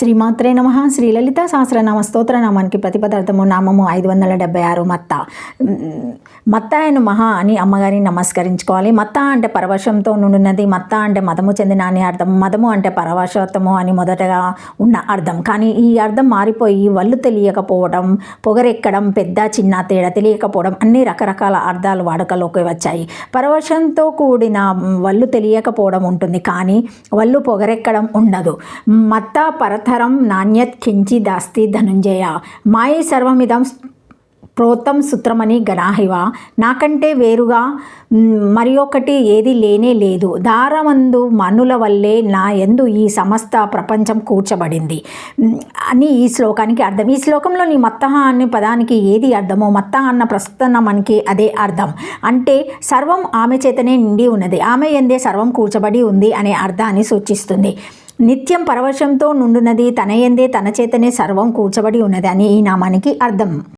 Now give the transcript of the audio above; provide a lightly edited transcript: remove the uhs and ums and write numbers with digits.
శ్రీమాత్రే నమః. శ్రీ లలిత సహస్రనామ స్తోత్ర నామానికి ప్రతిపదార్థము నామము 576 మత్త. మత్తాయ నమః అని అమ్మగారిని నమస్కరించుకోవాలి. మత్త అంటే పరవశంతో నుండినది, మత్త అంటే మదము చెందిన అని అర్థం, మదము అంటే పరవశత్వము అని మొదటగా ఉన్న అర్థం. కానీ ఈ అర్థం మారిపోయి వల్లు తెలియకపోవడం, పొగరెక్కడం, పెద్ద చిన్న తేడా తెలియకపోవడం అన్ని రకరకాల అర్థాలు వాడుకలోకి వచ్చాయి. పరవశంతో కూడిన వల్లు తెలియకపోవడం ఉంటుంది, కానీ వల్లు పొగరెక్కడం ఉండదు. మత్త పరతరం నాణ్యత్ కించిదాస్తి ధనుంజయ. మాయే సర్వమిదం ప్రోతం సూత్రమని గణాహివ. నాకంటే వేరుగా మరి ఒకటి ఏది లేనే లేదు. దారమందు మనుల వల్లే నా యందు ఈ సమస్త ప్రపంచం కూర్చబడింది అని ఈ శ్లోకానికి అర్థం. ఈ శ్లోకంలోని మత్త అనే పదానికి ఏది అర్థమో, మత్త అన్న ప్రస్తుతం మనకి అదే అర్థం. అంటే సర్వం ఆమె చేతనే నిండి ఉన్నది, ఆమె యందే సర్వం కూర్చబడి ఉంది అనే అర్థాన్ని సూచిస్తుంది. నిత్యం పరవశంతో నుండున్నది, తన యందే తన చేతనే సర్వం కూర్చబడి ఉన్నది అని ఈ నామానికి అర్థం.